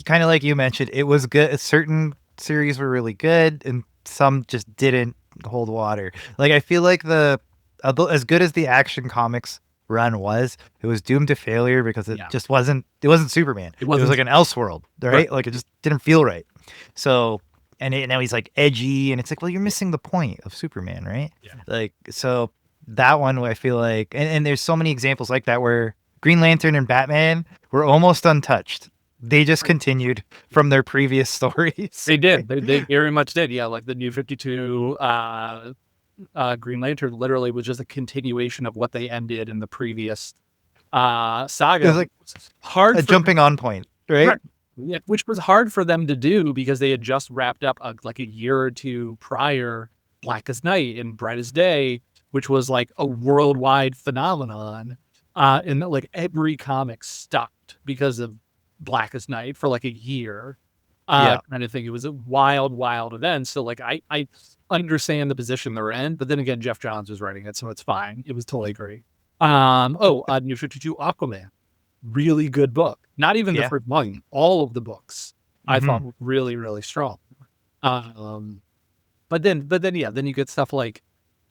kind of like you mentioned, it was good. Certain series were really good, and some just didn't hold water. Like I feel like as good as the Action Comics run was, it was doomed to failure because it just wasn't. It wasn't Superman. It was like an Elseworld, right? Like it just didn't feel right. So, now he's like edgy, and it's like, well, you're missing the point of Superman, right? Yeah. Like so, that one I feel like, and there's so many examples like that where Green Lantern and Batman were almost untouched. They just continued from their previous stories. They did. They very much did. Yeah, like the New 52 Green Lantern literally was just a continuation of what they ended in the previous saga. It was like hard a jumping on point, right? Yeah, which was hard for them to do because they had just wrapped up like a year or two prior Blackest Night and Brightest Day, which was like a worldwide phenomenon. And like every comic stopped because of Blackest Night for like a year. Kind of thing. It was a wild event. So like I understand the position they're in, but then again, Jeff Johns was writing it, so it's fine. It was totally great. New 52 Aquaman, really good book. Not even the first volume, all of the books I thought were really strong. But then you get stuff like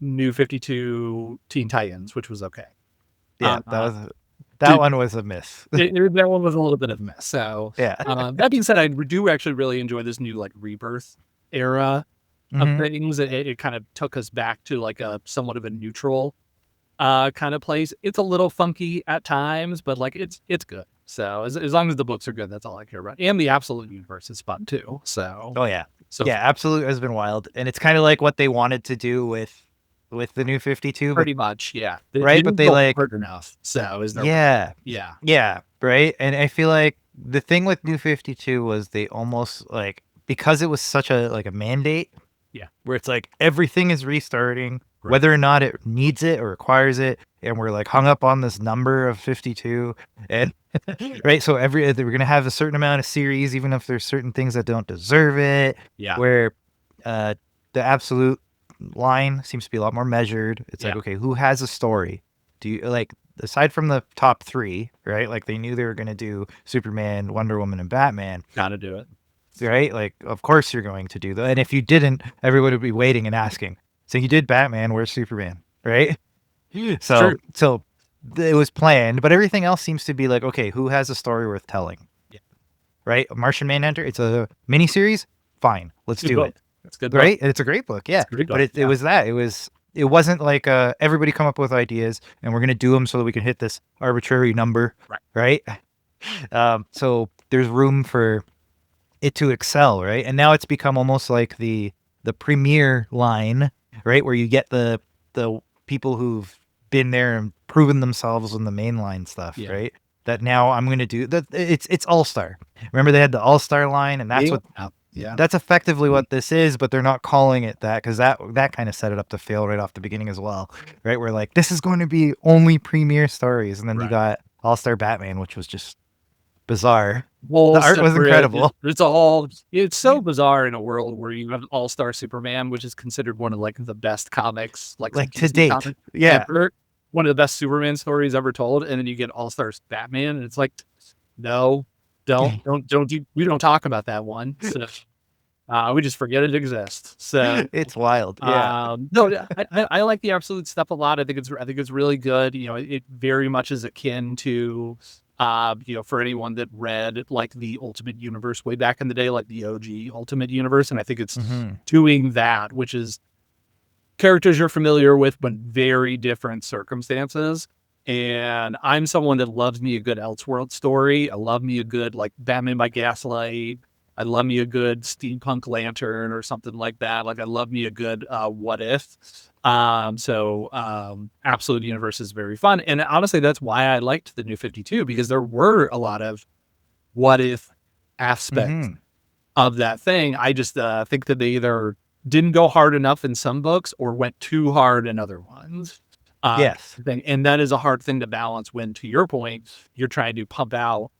New 52 Teen Titans, which was okay. Yeah, that one was a miss. That one was a little bit of a miss. So yeah. That being said, I do actually really enjoy this new like Rebirth era Mhm. things. It kind of took us back to like a somewhat of a neutral kind of place. It's a little funky at times, but like it's good. So as long as the books are good, that's all I care about. And the Absolute Universe is fun too. So Oh yeah. so Yeah, Absolute has been wild. And it's kind of like what they wanted to do with the new 52, but pretty much, yeah. They right, but didn't they go like hard enough. So is there? yeah. Yeah, Yeah, right? And I feel like the thing with New 52 was they almost like because it was such a like a mandate yeah, where it's like everything is restarting right. whether or not it needs it or requires it and we're like hung up on this number of 52 and right so we're going to have a certain amount of series even if there's certain things that don't deserve it Yeah, where uh the Absolute line seems to be a lot more measured. It's like yeah. okay, who has a story? Do you like aside from the top 3, right? Like they knew they were going to do Superman, Wonder Woman and Batman, Gotta do it. right? Like of course you're going to do that. And if you didn't, everyone would be waiting and asking. So you did Batman, where's Superman, right? So True. it was planned, but everything else seems to be like, okay, who has a story worth telling? Yeah. Right? Martian Manhunter, it's a miniseries. Fine, let's Good do book. it. That's a good book. Right? And it's a great book, yeah. It's a great But book, it was that. It wasn't like everybody come up with ideas and we're gonna do them so that we can hit this arbitrary number, right? So there's room for it to excel, right? And now it's become almost like the premier line, right, where you get the people who've been there and proven themselves in the mainline stuff, Yeah. right? That now I'm going to do that. It's All Star. Remember they had the All Star line, and that's what Yeah. that's effectively what this is, but they're not calling it that because that kind of set it up to fail right off the beginning as well, right? We're like, this is going to be only premier stories, and then you Right. got All Star Batman, which was just bizarre. Well, The art was separate. incredible. It's so bizarre in a world where you have All-Star Superman, which is considered one of like the best comics, like To DC date, comic yeah. ever. One of the best Superman stories ever told, and then you get All-Stars Batman, and it's like, no, don't we don't talk about that one. So, we just forget it exists. So It's wild. Yeah. no, I like the Absolute stuff a lot. I think it's really good. You know, it very much is akin to for anyone that read like the Ultimate Universe way back in the day, like the OG Ultimate Universe, and I think it's doing that, which is characters you're familiar with, but very different circumstances. And I'm someone that loves me a good Elseworld story. I love me a good like Batman by Gaslight. I love me a good steampunk lantern or something like that. Like I love me a good what if. Absolute Universe is very fun. And honestly, that's why I liked the New 52, because there were a lot of what if aspects of that thing. I just think that they either didn't go hard enough in some books or went too hard in other ones. Yes. And that is a hard thing to balance when, to your point, you're trying to pump out.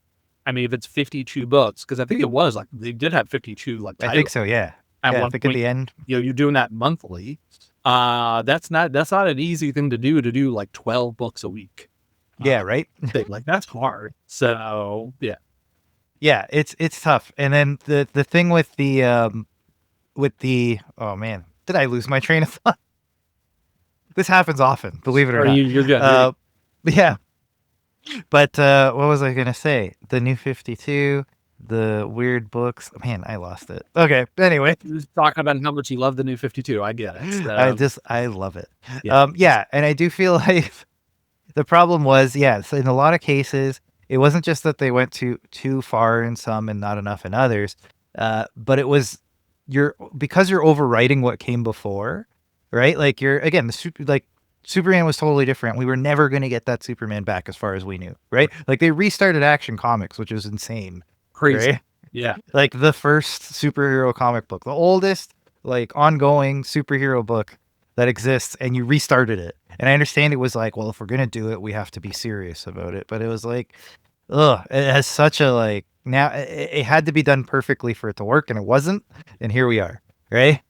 I mean, if it's 52 books, because I think it was like they did have 52 like titles. I think so. Yeah. At I one think point, at the end, you're doing that monthly. That's not an easy thing to do like 12 books a week. yeah, right. Like that's hard. So yeah. Yeah, it's tough. And then the thing with the oh man, did I lose my train of thought? This happens often, believe it or not. You're good. Yeah. But what was I gonna say? The New 52, the weird books. Man, I lost it. Okay. Anyway, Just talking about how much you love the New 52. I get it. So, I love it. Yeah. And I do feel like the problem was, so in a lot of cases, it wasn't just that they went too far in some and not enough in others, but it was because you're overwriting what came before, right? Like Superman was totally different. We were never going to get that Superman back as far as we knew, right? Like they restarted Action Comics, which was insane. Crazy. Right? Yeah. Like the first superhero comic book, the oldest like ongoing superhero book that exists, and you restarted it. And I understand it was like, well, if we're going to do it, we have to be serious about it. But it was like, it has such a like, now it had to be done perfectly for it to work, and it wasn't. And here we are, right?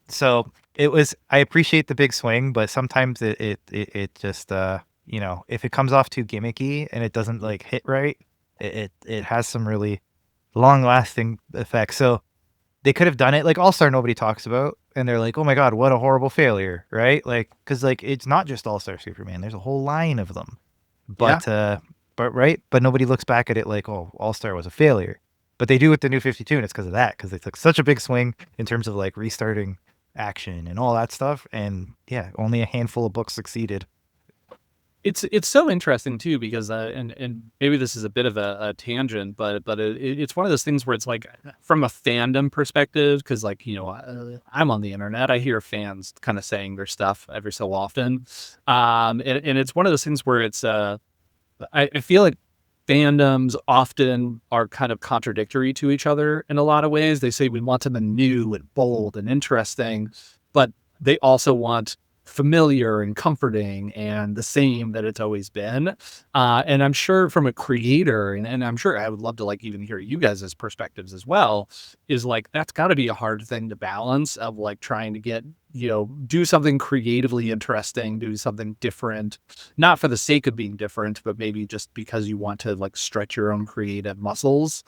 So it was, I appreciate the big swing, but sometimes it just, if it comes off too gimmicky and it doesn't like hit right, it has some really long lasting effects. So they could have done it like All Star, nobody talks about, and they're like, oh my God, what a horrible failure, right? Like, cause like, it's not just All Star Superman. There's a whole line of them, but nobody looks back at it like, oh, All Star was a failure. But they do with the New 52, and it's because of that, because they took such a big swing in terms of like restarting action and all that stuff. And yeah, only a handful of books succeeded. It's so interesting too because and maybe this is a bit of a tangent, but it's one of those things where it's like from a fandom perspective, because like I'm on the internet, I hear fans kind of saying their stuff every so often, and it's one of those things where it's I feel like fandoms often are kind of contradictory to each other in a lot of ways. They say we want something new and bold and interesting, but they also want familiar and comforting and the same that it's always been. And I'm sure from a creator, and I'm sure I would love to like even hear you guys' perspectives as well, is like that's got to be a hard thing to balance of like trying to get, do something creatively interesting, do something different, not for the sake of being different, but maybe just because you want to like stretch your own creative muscles.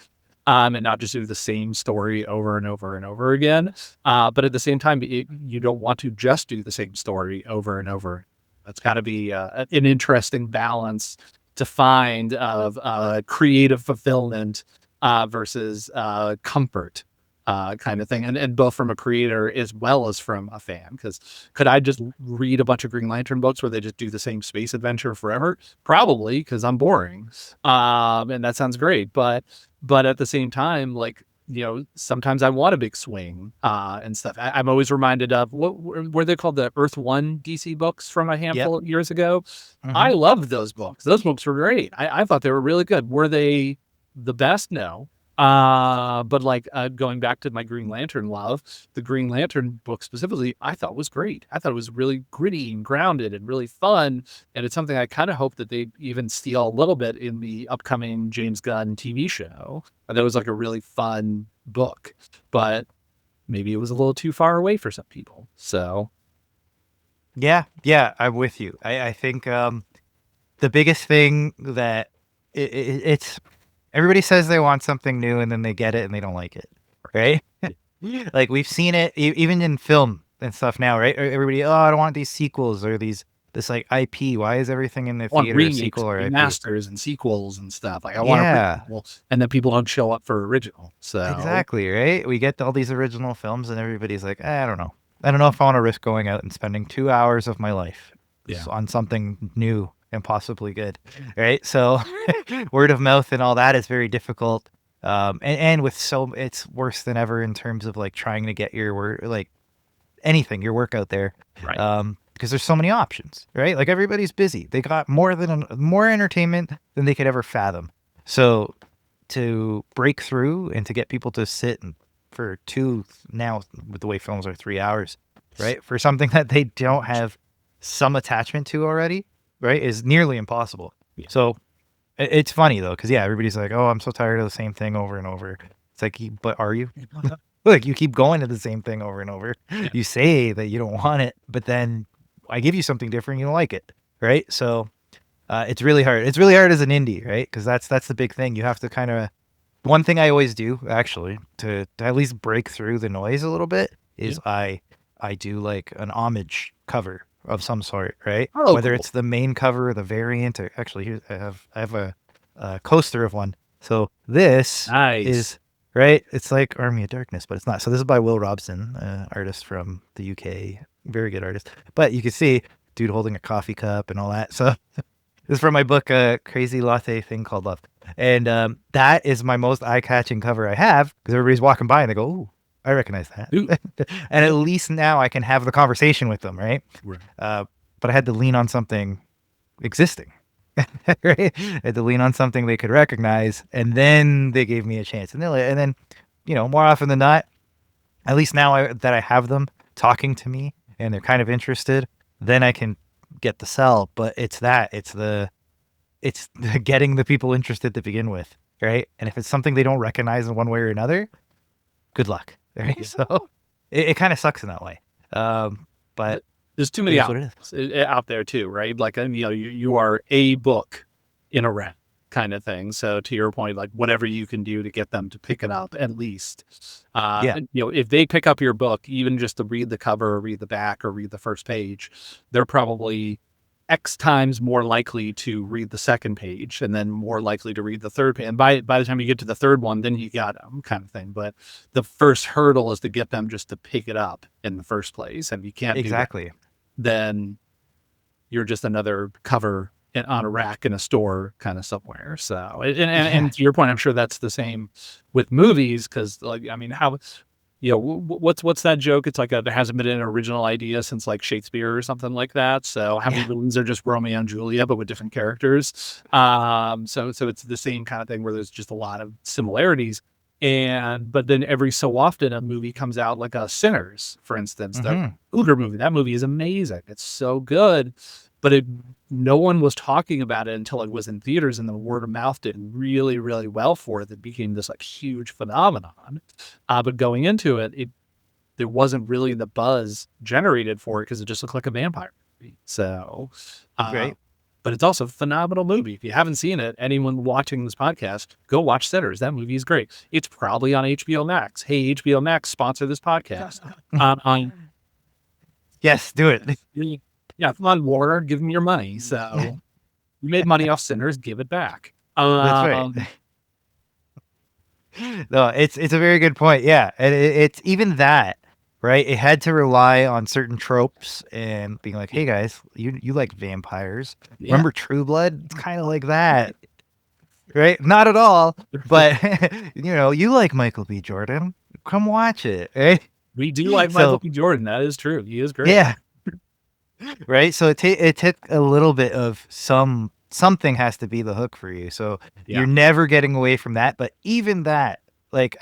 And not just do the same story over and over and over again. But at the same time, you don't want to just do the same story over and over. That's got to be an interesting balance to find of creative fulfillment versus comfort kind of thing. And both from a creator as well as from a fan. Because could I just read a bunch of Green Lantern books where they just do the same space adventure forever? Probably, because I'm boring. And that sounds great. But at the same time, like, sometimes I want a big swing and stuff. I'm always reminded of what were they called, the Earth One DC books from a handful of years ago. I loved those books. Those books were great. I thought they were really good. Were they the best? No. But like going back to my Green Lantern love, the Green Lantern book specifically, I thought was great. I thought it was really gritty and grounded and really fun. And it's something I kind of hope that they even steal a little bit in the upcoming James Gunn TV show. That was like a really fun book, but maybe it was a little too far away for some people. So. Yeah, I'm with you. I think the biggest thing that it's everybody says they want something new and then they get it and they don't like it, right? Like we've seen it even in film and stuff now, right? Everybody, I don't want these sequels or this like IP. Why is everything in the theater a sequel or IP? Masters and sequels and stuff. Like I want a prequel, and then people don't show up for original. So exactly, right? We get all these original films and everybody's like, I don't know. I don't know if I want to risk going out and spending 2 hours of my life on something new and possibly good, right? So word of mouth and all that is very difficult. And with it's worse than ever in terms of like trying to get your work, like anything, your work out there. Right. Because there's so many options, right? Like everybody's busy. They got more entertainment than they could ever fathom. So to break through and to get people to sit for now with the way films are 3 hours, right? For something that they don't have some attachment to already, right, is nearly impossible. Yeah. So it's funny though, because everybody's like, oh, I'm so tired of the same thing over and over. It's like, but are you? Like you keep going to the same thing over and over. Yeah. You say that you don't want it, but then I give you something different, you don't like it, right? So it's really hard. It's really hard as an indie, right? Because that's the big thing. You have to kind of, one thing I always do actually to at least break through the noise a little bit is I do like an homage cover of some sort, right? Oh, whether cool. It's the main cover or the variant, or actually here I have a coaster of one. So this is right. It's like Army of Darkness, but it's not. So this is by Will Robson, artist from the UK, very good artist. But you can see dude holding a coffee cup and all that. So this is from my book, Crazy Latte Thing Called Love, and that is my most eye-catching cover I have because everybody's walking by and they go, "Ooh, I recognize that." And at least now I can have the conversation with them, right? But I had to lean on something existing. Right? I had to lean on something they could recognize, and then they gave me a chance. And then, more often than not, at least now that I have them talking to me and they're kind of interested, then I can get the sell. But it's the getting the people interested to begin with, right? And if it's something they don't recognize in one way or another, good luck. Right? So it kind of sucks in that way. But there's too many out there too, right? Like, you are a book in a rack kind of thing. So to your point, like whatever you can do to get them to pick it up at least. If they pick up your book, even just to read the cover or read the back or read the first page, they're probably X times more likely to read the second page, and then more likely to read the third page. And by the time you get to the third one, then you got them, kind of thing. But the first hurdle is to get them just to pick it up in the first place. And if you can't do that, Exactly. then you're just another cover on a rack in a store kind of somewhere. So, and to your point, I'm sure that's the same with movies, because like, I mean, how, what's that joke? It's like there hasn't been an original idea since like Shakespeare or something like that. So how many villains are just Romeo and Juliet, but with different characters? So it's the same kind of thing where there's just a lot of similarities. But then every so often a movie comes out, like a Sinners, for instance, the Uber movie. That movie is amazing. It's so good, but no one was talking about it until it was in theaters, and the word of mouth did really, really well for it. It became this like huge phenomenon. But going into it, there wasn't really the buzz generated for it because it just looked like a vampire movie. So, Right. But it's also a phenomenal movie. If you haven't seen it, anyone watching this podcast, go watch Sinners. That movie is great. It's probably on HBO Max. Hey, HBO Max, sponsor this podcast. Yes, do it. Yeah, come on, Warner, give them your money. So you made money off Sinners, give it back. That's right. No, it's a very good point. Yeah, and it's even that, right? It had to rely on certain tropes and being like, "Hey guys, you like vampires? Yeah. Remember True Blood? It's kind of like that, right? Not at all, but you like Michael B. Jordan? Come watch it, right? We do like Michael B. Jordan. That is true. He is great. Yeah, right. So it took a little bit of something has to be the hook for you. So you're never getting away from that. But even that, like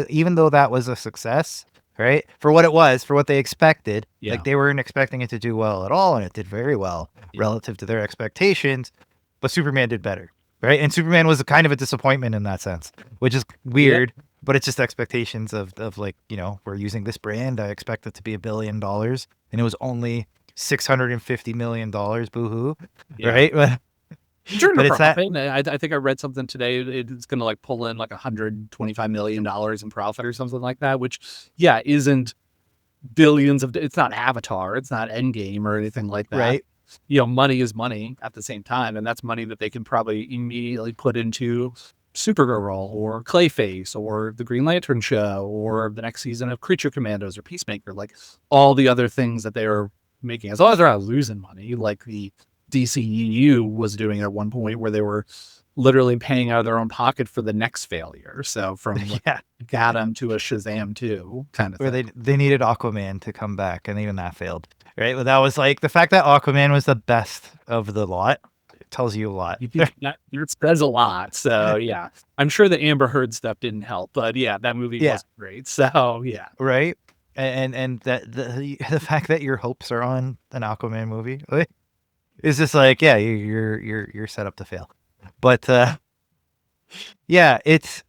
even though that was a success, right? For what it was, for what they expected, like they weren't expecting it to do well at all, and it did very well relative to their expectations. But Superman did better, right? And Superman was kind of a disappointment in that sense, which is weird. Yeah. But it's just expectations of like, we're using this brand. I expect it to be $1 billion, and it was only $650 million. Boo-hoo, right? But it's profit. I think I read something today. It's going to like pull in like $125 million in profit or something like that, which isn't billions of. It's not Avatar. It's not Endgame or anything like that. Right. Money is money at the same time, and that's money that they can probably immediately put into Supergirl or Clayface or the Green Lantern show or the next season of Creature Commandos or Peacemaker, like all the other things that they are making. As long as they're not losing money, like the DCEU was doing at one point, where they were literally paying out of their own pocket for the next failure. So from Gotham to a Shazam 2 kind of where thing. they needed Aquaman to come back, and even that failed. Right? But that was like the fact that Aquaman was the best of the lot. Tells you a lot. It says a lot. So yeah, I'm sure the Amber Heard stuff didn't help, but that movie was great. So yeah, right. And that the fact that your hopes are on an Aquaman movie is just like, you're set up to fail. But it's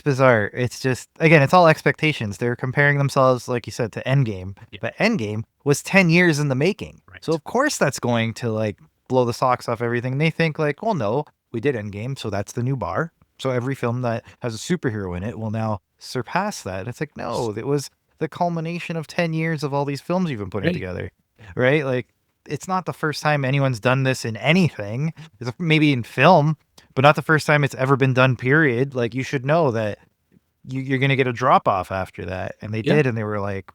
bizarre. It's just, again, it's all expectations. They're comparing themselves, like you said, to Endgame, but Endgame was 10 years in the making. Right. So of course that's going to like blow the socks off everything. They think like, well, no, we did Endgame, so that's the new bar. So every film that has a superhero in it will now surpass that. It's like, no, it was the culmination of 10 years of all these films you've been putting together, right? Like, it's not the first time anyone's done this in anything. It's maybe in film, but not the first time it's ever been done, period. Like, you should know that you're going to get a drop off after that. And they did, and they were like,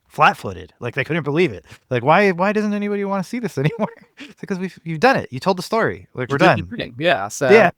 flat-footed, like they couldn't believe it. Like, why doesn't anybody want to see this anymore? It's because you've done it. You told the story. Like, we're done. So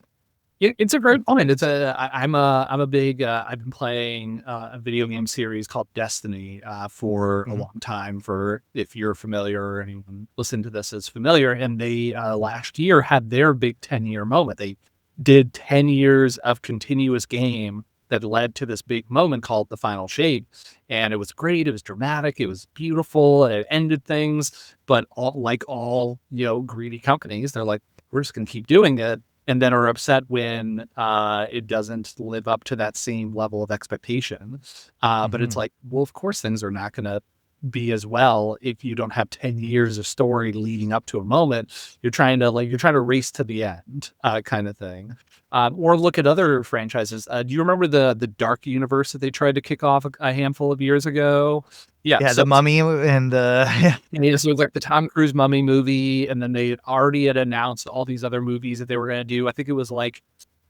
it's a great point. I'm a big I've been playing a video game series called Destiny for a long time. For if you're familiar or anyone listening to this is familiar, and they last year had their big 10-year moment. They did 10 years of continuous game that led to this big moment called The Final Shape. And it was great. It was dramatic. It was beautiful. It ended things. But all greedy companies, they're like, we're just going to keep doing it. And then are upset when it doesn't live up to that same level of expectation. But it's like, well, of course, things are not going to be as well if you don't have 10 years of story leading up to a moment. You're trying to race to the end, kind of thing. Or look at other franchises. Do you remember the Dark Universe that they tried to kick off a handful of years ago? Yeah, the Mummy and the and so it was like the Tom Cruise Mummy movie, and then they had announced all these other movies that they were going to do. I think it was like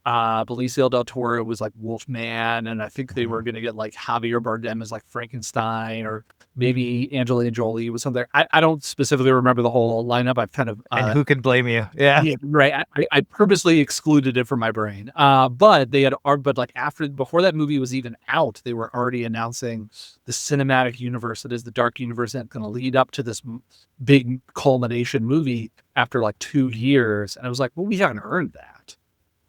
Benicio del Toro was like Wolfman, and I think they were going to get like Javier Bardem as like Frankenstein, or maybe Angelina Jolie was something. I don't specifically remember the whole lineup. I've kind of and who can blame you? Yeah, right. I purposely excluded it from my brain. But they had, but like before that movie was even out, they were already announcing the cinematic universe that is the Dark Universe, and going to lead up to this big culmination movie after like 2 years. And I was like, well, we haven't earned that.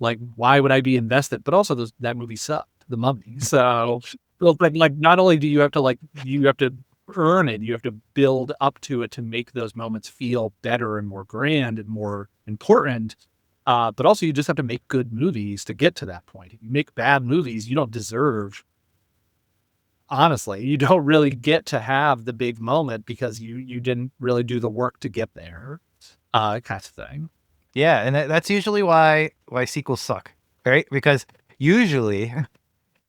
Like, why would I be invested? But also, that movie sucked, The Mummy. So, like, not only do you have to earn it, you have to build up to it to make those moments feel better and more grand and more important. But also, you just have to make good movies to get to that point. If you make bad movies, you don't deserve. Honestly, you don't really get to have the big moment because you didn't really do the work to get there, kind of thing. Yeah, and that's usually why sequels suck, right? Because usually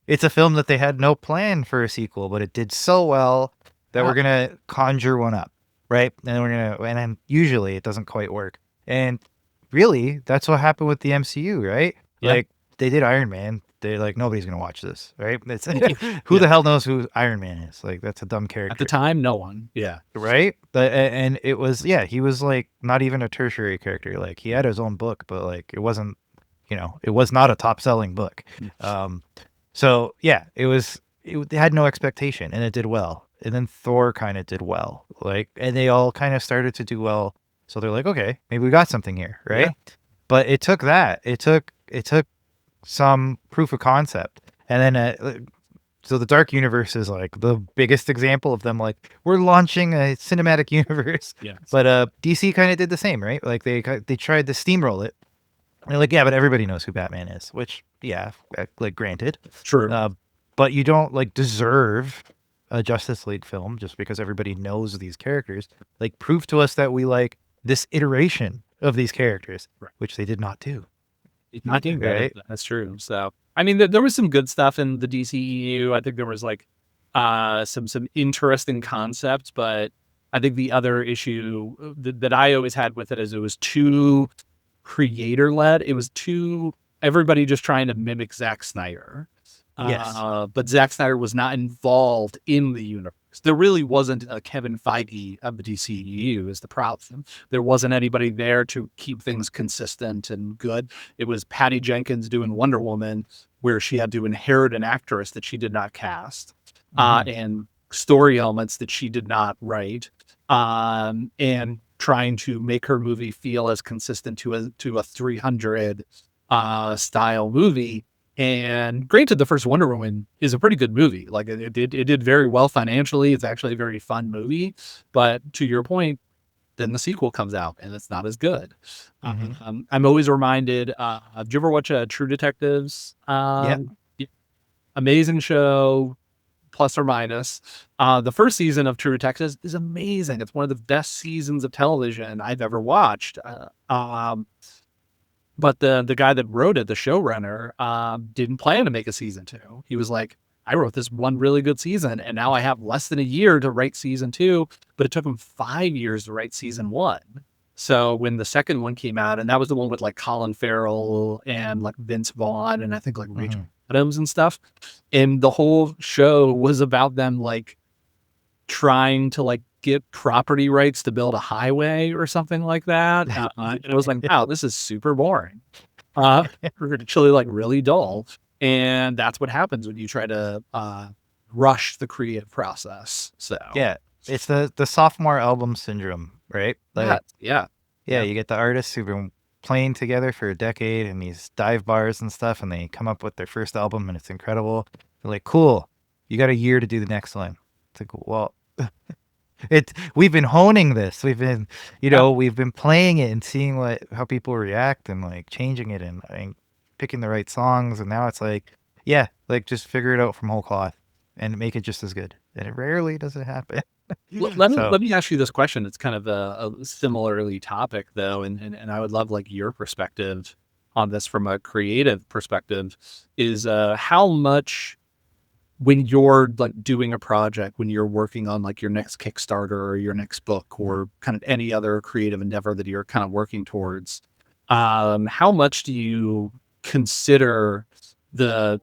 it's a film that they had no plan for a sequel, but it did so well that we're gonna conjure one up, right? And then usually it doesn't quite work. And really, that's what happened with the MCU, right? Yeah. Like they did Iron Man. They're like, nobody's gonna watch this, right? It's who the hell knows who Iron Man is? Like, that's a dumb character. At the time, no one. Yeah. Right? And it was, he was like not even a tertiary character. Like, he had his own book, but like it wasn't, it was not a top selling book. So yeah, it had no expectation, and it did well. And then Thor kind of did well, like, and they all kind of started to do well. So they're like, okay, maybe we got something here, right? Yeah. But it took some proof of concept, and then so the Dark Universe is like the biggest example of them, like, we're launching a cinematic universe. Yes. But DC kind of did the same, right? Like they tried to steamroll it. And they're like, yeah, but everybody knows who Batman is, which, yeah, like, granted, true. but you don't like deserve a Justice League film just because everybody knows these characters. Like, prove to us that we like this iteration of these characters, right, which they did not do. Not doing right. That's true. So, I mean, there was some good stuff in the DCEU. I think there was like some interesting concepts, but I think the other issue that I always had with it is it was too creator led. It was too everybody just trying to mimic Zack Snyder. Yes. But Zack Snyder was not involved in the universe. There really wasn't a Kevin Feige of the DCEU is the problem. There wasn't anybody there to keep things consistent and good. It was Patty Jenkins doing Wonder Woman, where she had to inherit an actress that she did not cast, and story elements that she did not write, and trying to make her movie feel as consistent to a 300 style movie. And granted, the first Wonder Woman is a pretty good movie. Like, it did very well financially. It's actually a very fun movie. But to your point, then the sequel comes out and it's not as good. I'm always reminded. Did you ever watch True Detectives? Yeah. Amazing show, plus or minus. The first season of True Detectives is amazing. It's one of the best seasons of television I've ever watched. But the guy that wrote it, the showrunner, didn't plan to make a season 2. He was like, I wrote this one really good season, and now I have less than a year to write season 2, but it took him 5 years to write season 1. So when the second one came out, and that was the one with like Colin Farrell and like Vince Vaughn and I think like Rachel Adams and stuff, and the whole show was about them like trying to like get property rights to build a highway or something like that. And it was like, wow, this is super boring. Actually like really dull. And that's what happens when you try to rush the creative process. So yeah, it's the sophomore album syndrome, right? Like, yeah. You get the artists who've been playing together for a decade in these dive bars and stuff, and they come up with their first album and it's incredible. They're like, cool, you got a year to do the next one. It's like, well, we've been honing this. We've been, we've been playing it and seeing how people react and like changing it and picking the right songs. And now it's like, just figure it out from whole cloth. and make it just as good. And it rarely does it happen. Let me ask you this question. It's kind of a similarly topic though, and I would love like your perspective on this from a creative perspective. Is how much, when you're like doing a project, when you're working on like your next Kickstarter or your next book or kind of any other creative endeavor that you're kind of working towards, how much do you consider the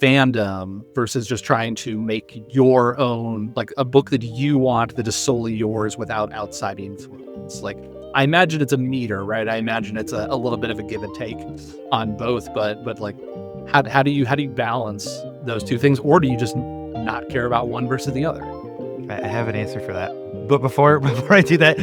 fandom versus just trying to make your own, like a book that you want that is solely yours without outside influence? Like, I imagine it's a meter, right? I imagine it's a little bit of a give and take on both, but like, how do you balance those two things, or do you just not care about one versus the other? I have an answer for that. But before I do that,